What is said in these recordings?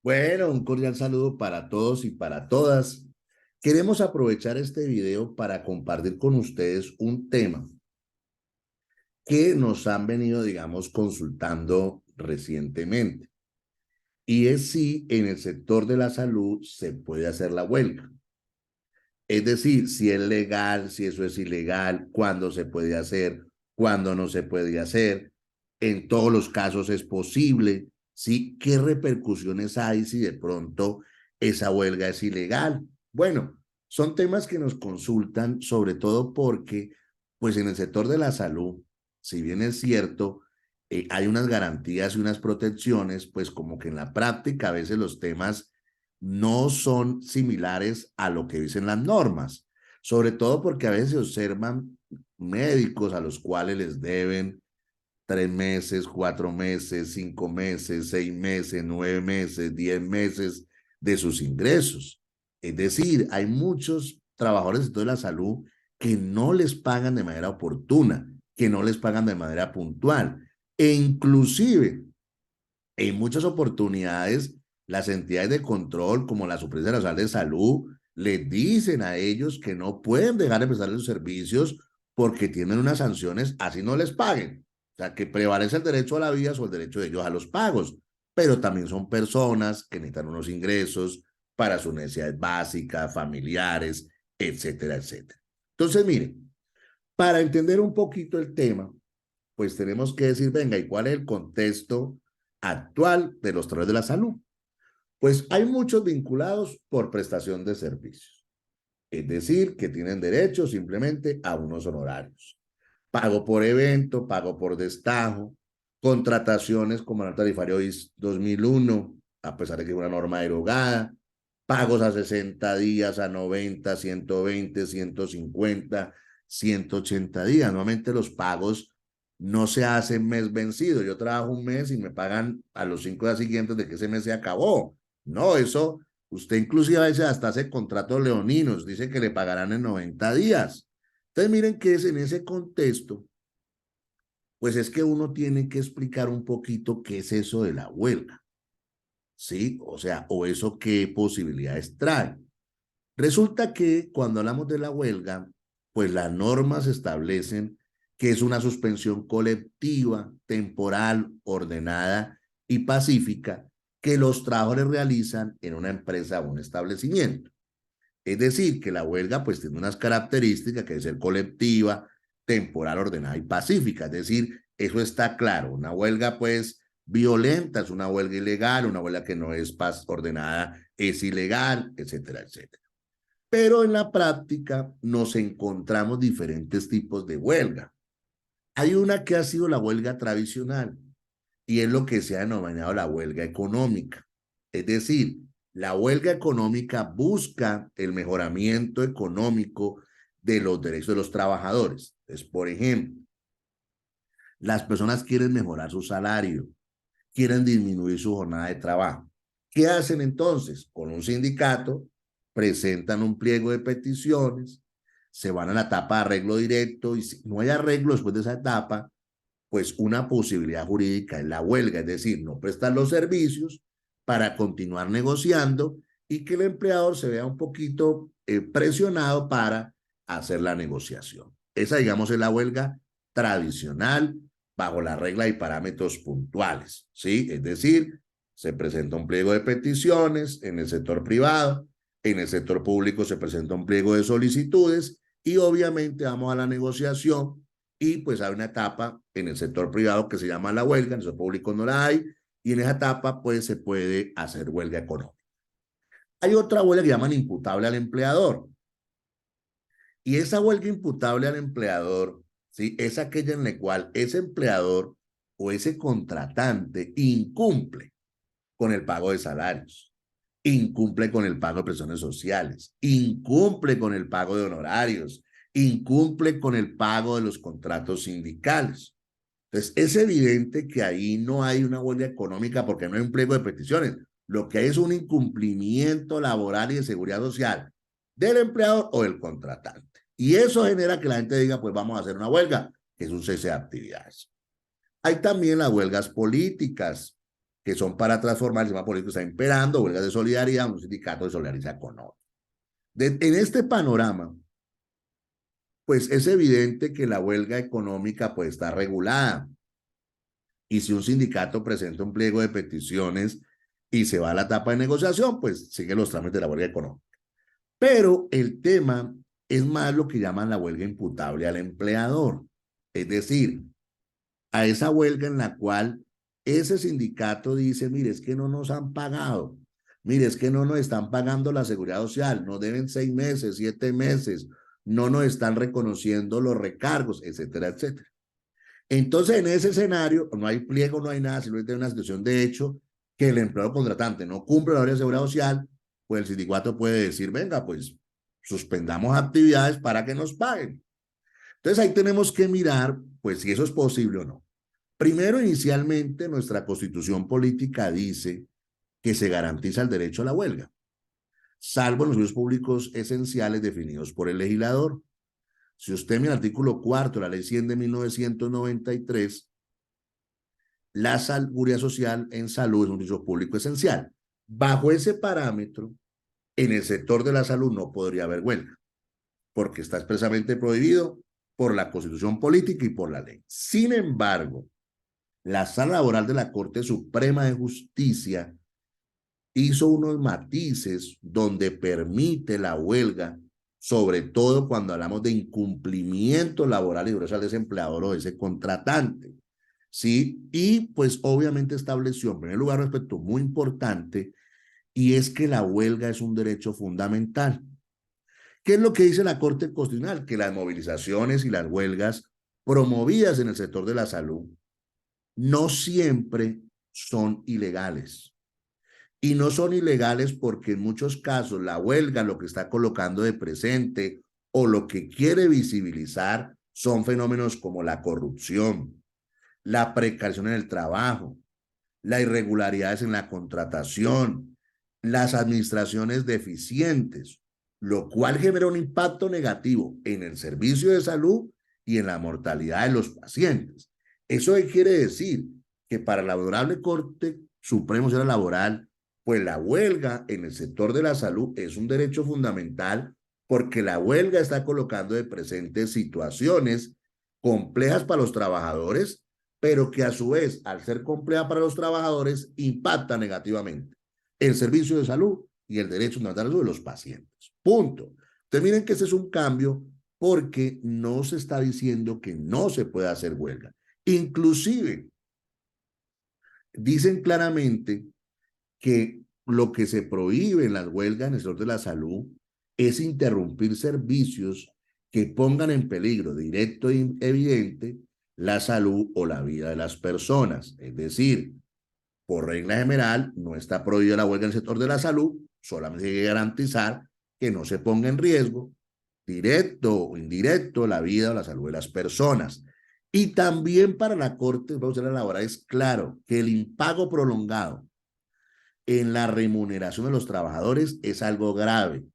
Bueno, un cordial saludo para todos y para todas. Queremos aprovechar este video para compartir con ustedes un tema que nos han venido, digamos, consultando recientemente. Y es si en el sector de la salud se puede hacer la huelga. Es decir, si es legal, si eso es ilegal, cuándo se puede hacer, cuándo no se puede hacer. En todos los casos es posible, ¿sí? ¿Qué repercusiones hay si de pronto esa huelga es ilegal? Bueno, son temas que nos consultan sobre todo porque, pues en el sector de la salud, si bien es cierto, hay unas garantías y unas protecciones, pues como que en la práctica a veces los temas no son similares a lo que dicen las normas, sobre todo porque a veces se observan médicos a los cuales les deben 3 meses, 4 meses, 5 meses, 6 meses, 9 meses, 10 meses de sus ingresos. Es decir, hay muchos trabajadores del sector de la salud que no les pagan de manera oportuna, que no les pagan de manera puntual. E inclusive en muchas oportunidades, las entidades de control, como la Superintendencia Nacional de Salud, les dicen a ellos que no pueden dejar de prestar los servicios porque tienen unas sanciones, así no les paguen. O sea, que prevalece el derecho a la vida sobre el derecho de ellos a los pagos. Pero también son personas que necesitan unos ingresos para sus necesidades básicas, familiares, etcétera, etcétera. Entonces, miren, para entender un poquito el tema, pues tenemos que decir, venga, ¿y cuál es el contexto actual de los trabajadores de la salud? Pues hay muchos vinculados por prestación de servicios, es decir, que tienen derecho simplemente a unos honorarios. Pago por evento, pago por destajo, contrataciones como el tarifario IS 2001, a pesar de que es una norma derogada, pagos a 60 días, a 90, 120, 150, 180 días. Normalmente los pagos no se hacen mes vencido. Yo trabajo un mes y me pagan a los 5 días siguientes de que ese mes se acabó. No, eso, usted inclusive a veces hasta hace contratos leoninos, dice que le pagarán en 90 días. Entonces miren que es en ese contexto, pues es que uno tiene que explicar un poquito qué es eso de la huelga, ¿sí? O sea, o eso qué posibilidades trae. Resulta que cuando hablamos de la huelga, pues las normas establecen que es una suspensión colectiva, temporal, ordenada y pacífica que los trabajadores realizan en una empresa o un establecimiento. Es decir, que la huelga pues tiene unas características que es ser colectiva, temporal, ordenada y pacífica. Es decir, eso está claro. Una huelga pues violenta es una huelga ilegal, una huelga que no es paz ordenada es ilegal, etcétera, etcétera. Pero en la práctica nos encontramos diferentes tipos de huelga. Hay una que ha sido la huelga tradicional y es lo que se ha denominado la huelga económica. Es decir, la huelga económica busca el mejoramiento económico de los derechos de los trabajadores. Entonces, por ejemplo, las personas quieren mejorar su salario, quieren disminuir su jornada de trabajo. ¿Qué hacen entonces? Con un sindicato, presentan un pliego de peticiones, se van a la etapa de arreglo directo y si no hay arreglo después de esa etapa, pues una posibilidad jurídica es la huelga, es decir, no prestar los servicios para continuar negociando y que el empleador se vea un poquito presionado para hacer la negociación. Esa, digamos, es la huelga tradicional bajo la regla y parámetros puntuales, ¿sí? Es decir, se presenta un pliego de peticiones en el sector privado, en el sector público se presenta un pliego de solicitudes y obviamente vamos a la negociación y pues hay una etapa en el sector privado que se llama la huelga, en el sector público no la hay, y en esa etapa pues se puede hacer huelga económica. Hay otra huelga que llaman imputable al empleador, y esa huelga imputable al empleador, ¿sí? Es aquella en la cual ese empleador o ese contratante incumple con el pago de salarios, incumple con el pago de prestaciones sociales, incumple con el pago de honorarios, incumple con el pago de los contratos sindicales. Entonces, es evidente que ahí no hay una huelga económica porque no hay un pliego de peticiones. Lo que hay es un incumplimiento laboral y de seguridad social del empleador o del contratante. Y eso genera que la gente diga, pues vamos a hacer una huelga, que es un cese de actividades. Hay también las huelgas políticas, que son para transformar el sistema político está imperando, huelgas de solidaridad, un sindicato se solidariza con otro. En este panorama, pues es evidente que la huelga económica pues está regulada. Y si un sindicato presenta un pliego de peticiones y se va a la etapa de negociación, pues sigue los trámites de la huelga económica. Pero el tema es más lo que llaman la huelga imputable al empleador. Es decir, a esa huelga en la cual ese sindicato dice, mire, es que no nos han pagado, mire, es que no nos están pagando la seguridad social, nos deben 6 meses, 7 meses, no nos están reconociendo los recargos, etcétera, etcétera. Entonces, en ese escenario, no hay pliego, no hay nada, simplemente hay una situación de hecho que el empleador contratante no cumple la hora de seguridad social, pues el sindicato puede decir, venga, pues suspendamos actividades para que nos paguen. Entonces, ahí tenemos que mirar, pues, si eso es posible o no. Primero, inicialmente, nuestra constitución política dice que se garantiza el derecho a la huelga, salvo en los servicios públicos esenciales definidos por el legislador. Si usted mira el artículo 4 de la ley 100 de 1993, la seguridad social en salud es un servicio público esencial. Bajo ese parámetro, en el sector de la salud no podría haber huelga, porque está expresamente prohibido por la Constitución política y por la ley. Sin embargo, la Sala Laboral de la Corte Suprema de Justicia hizo unos matices donde permite la huelga, sobre todo cuando hablamos de incumplimiento laboral y al desempleador o de ese contratante. ¿Sí? Y pues obviamente estableció en primer lugar un aspecto muy importante y es que la huelga es un derecho fundamental. ¿Qué es lo que dice la Corte Constitucional? Que las movilizaciones y las huelgas promovidas en el sector de la salud no siempre son ilegales. Y no son ilegales porque en muchos casos la huelga lo que está colocando de presente o lo que quiere visibilizar son fenómenos como la corrupción, la precarización en el trabajo, las irregularidades en la contratación, las administraciones deficientes, lo cual genera un impacto negativo en el servicio de salud y en la mortalidad de los pacientes. ¿Eso qué quiere decir? Que para la Honorable Corte Suprema Laboral, pues la huelga en el sector de la salud es un derecho fundamental porque la huelga está colocando de presente situaciones complejas para los trabajadores, pero que a su vez, al ser compleja para los trabajadores, impacta negativamente el servicio de salud y el derecho fundamental a la salud de los pacientes. Punto. Entonces miren que ese es un cambio porque no se está diciendo que no se pueda hacer huelga. Inclusive, dicen claramente que lo que se prohíbe en las huelgas en el sector de la salud es interrumpir servicios que pongan en peligro directo e evidente la salud o la vida de las personas. Es decir, por regla general, no está prohibida la huelga en el sector de la salud, solamente hay que garantizar que no se ponga en riesgo, directo o indirecto, la vida o la salud de las personas. Y también para la Corte Laboral es claro que el impago prolongado en la remuneración de los trabajadores es algo grave,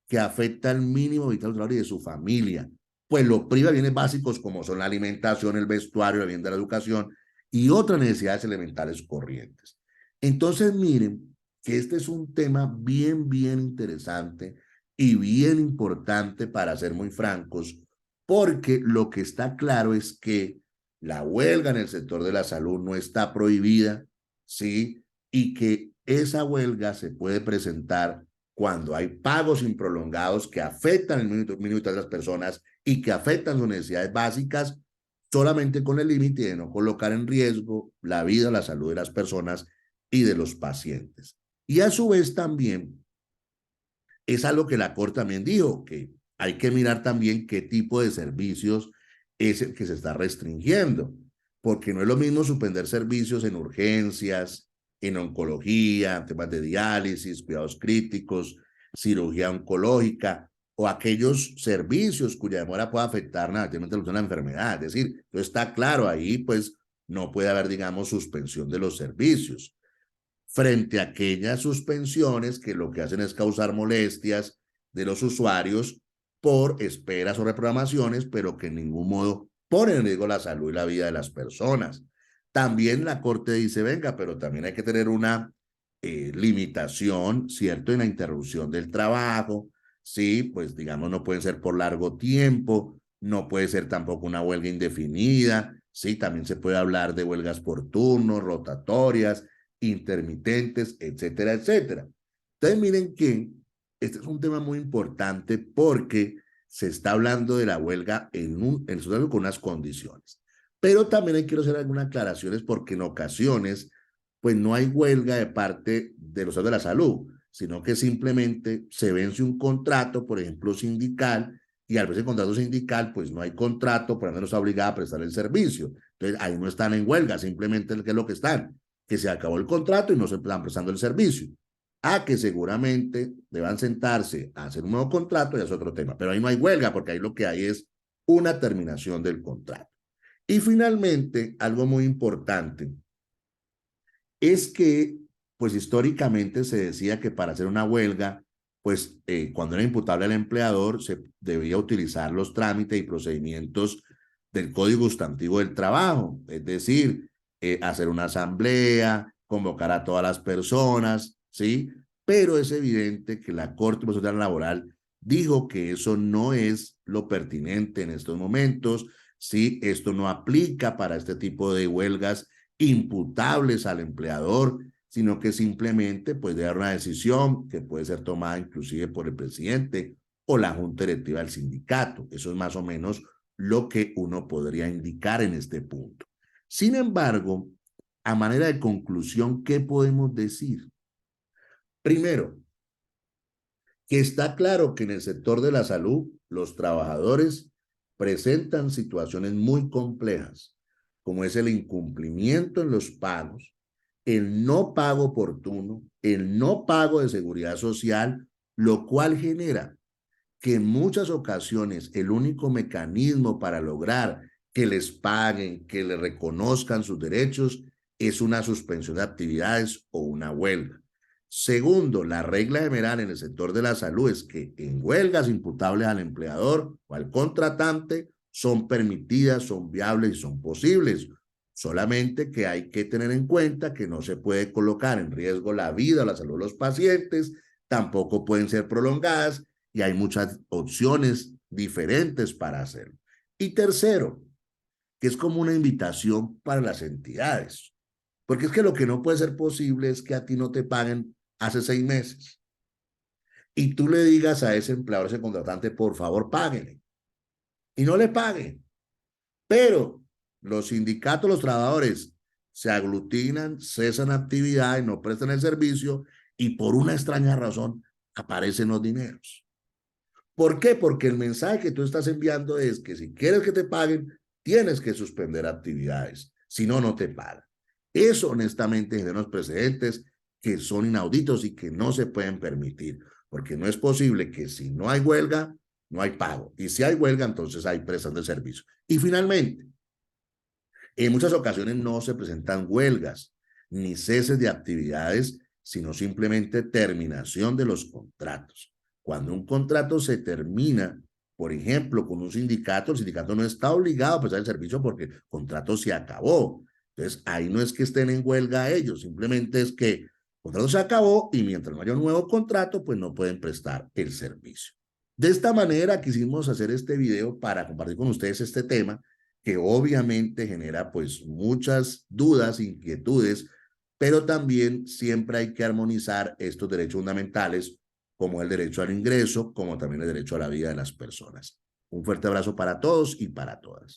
que afecta al mínimo vital del trabajador y de su familia, pues lo priva de bienes básicos como son la alimentación, el vestuario, la vivienda, la educación y otras necesidades elementales corrientes. Entonces, miren que este es un tema bien, bien interesante y bien importante para ser muy francos, porque lo que está claro es que la huelga en el sector de la salud no está prohibida, ¿sí? Y que esa huelga se puede presentar cuando hay pagos improlongados que afectan el mínimo de las personas y que afectan sus necesidades básicas, solamente con el límite de no colocar en riesgo la vida, la salud de las personas y de los pacientes. Y a su vez también es algo que la Corte también dijo, que hay que mirar también qué tipo de servicios es el que se está restringiendo, porque no es lo mismo suspender servicios en urgencias, en oncología, temas de diálisis, cuidados críticos, cirugía oncológica o aquellos servicios cuya demora puede afectar negativamente la enfermedad. Es decir, eso está claro ahí, pues no puede haber, digamos, suspensión de los servicios frente a aquellas suspensiones que lo que hacen es causar molestias de los usuarios por esperas o reprogramaciones, pero que en ningún modo ponen en riesgo la salud y la vida de las personas. También la Corte dice, venga, pero también hay que tener una limitación, ¿cierto?, en la interrupción del trabajo. Sí, pues digamos, no pueden ser por largo tiempo, no puede ser tampoco una huelga indefinida. Sí, también se puede hablar de huelgas por turnos, rotatorias, intermitentes, etcétera, etcétera. Entonces, miren que este es un tema muy importante porque se está hablando de la huelga en su con unas condiciones. Pero también quiero hacer algunas aclaraciones porque en ocasiones, pues no hay huelga de parte de los de la salud, sino que simplemente se vence un contrato, por ejemplo, sindical, y al verse el contrato sindical, pues no hay contrato, por lo menos está obligada a prestar el servicio. Entonces, ahí no están en huelga, simplemente ¿qué es lo que están? Que se acabó el contrato y no se están prestando el servicio. A que seguramente deban sentarse a hacer un nuevo contrato, ya es otro tema, pero ahí no hay huelga porque ahí lo que hay es una terminación del contrato. Y finalmente, algo muy importante es que, pues históricamente se decía que para hacer una huelga, pues cuando era imputable al empleador, se debía utilizar los trámites y procedimientos del Código Sustantivo del Trabajo, es decir, hacer una asamblea, convocar a todas las personas, ¿sí? Pero es evidente que la Corte Constitucional Laboral dijo que eso no es lo pertinente en estos momentos, ¿sí? Esto no aplica para este tipo de huelgas imputables al empleador, sino que simplemente puede dar una decisión que puede ser tomada inclusive por el presidente o la junta directiva del sindicato. Eso es más o menos lo que uno podría indicar en este punto. Sin embargo, a manera de conclusión, ¿qué podemos decir? Primero, que está claro que en el sector de la salud los trabajadores presentan situaciones muy complejas, como es el incumplimiento en los pagos, el no pago oportuno, el no pago de seguridad social, lo cual genera que en muchas ocasiones el único mecanismo para lograr que les paguen, que les reconozcan sus derechos, es una suspensión de actividades o una huelga. Segundo, la regla general en el sector de la salud es que en huelgas imputables al empleador o al contratante son permitidas, son viables y son posibles. Solamente que hay que tener en cuenta que no se puede colocar en riesgo la vida o la salud de los pacientes, tampoco pueden ser prolongadas y hay muchas opciones diferentes para hacerlo. Y tercero, que es como una invitación para las entidades, porque es que lo que no puede ser posible es que a ti no te paguen hace 6 meses y tú le digas a ese empleador, ese contratante, por favor, páguenle, y no le paguen. Pero los sindicatos, los trabajadores se aglutinan, cesan actividades, no prestan el servicio y por una extraña razón aparecen los dineros. ¿Por qué? Porque el mensaje que tú estás enviando es que si quieres que te paguen, tienes que suspender actividades, si no, no te pagan. Eso honestamente genera unos precedentes que son inauditos y que no se pueden permitir, porque no es posible que si no hay huelga, no hay pago. Y si hay huelga, entonces hay prestación de servicio. Y finalmente, en muchas ocasiones no se presentan huelgas ni ceses de actividades, sino simplemente terminación de los contratos. Cuando un contrato se termina, por ejemplo, con un sindicato, el sindicato no está obligado a prestar el servicio porque el contrato se acabó. Entonces, ahí no es que estén en huelga ellos, simplemente es que el contrato se acabó y mientras no haya un nuevo contrato, pues no pueden prestar el servicio. De esta manera quisimos hacer este video para compartir con ustedes este tema que obviamente genera pues muchas dudas, inquietudes, pero también siempre hay que armonizar estos derechos fundamentales como el derecho al ingreso, como también el derecho a la vida de las personas. Un fuerte abrazo para todos y para todas.